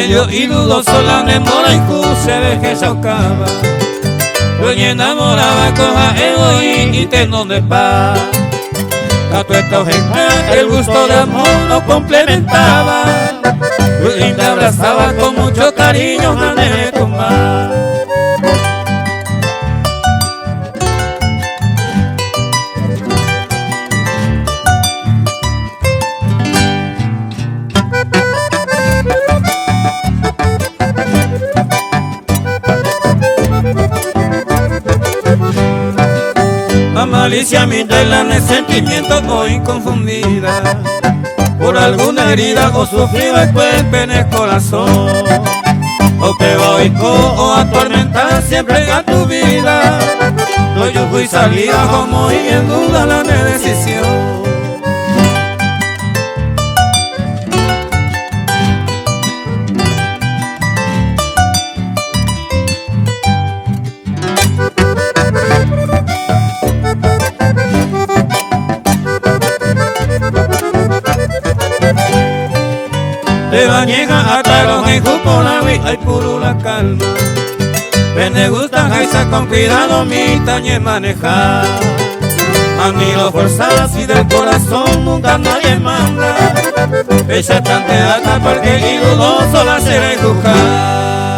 medio y dudoso la demora y se ve que se acaba. Yo enamoraba coja ego y te donde va. Gato esta ojeta, el gusto de amor nos complementaba. Y te abrazaba con mucho cariño, mané con más. La malicia mi tela de sentimientos hoy inconfundida por alguna herida o sufrido el cuerpo en el corazón, o te va o atormentar siempre a tu vida. No, yo fui salida como y en duda la decisión. Te bañeja a talón en Juponavi, hay puro la calma. Me gusta jaisa con cuidado mi tañe manejar. A mí lo forzas y del corazón nunca nadie manda. Ella tan te ata porque y dudoso la será juzgar.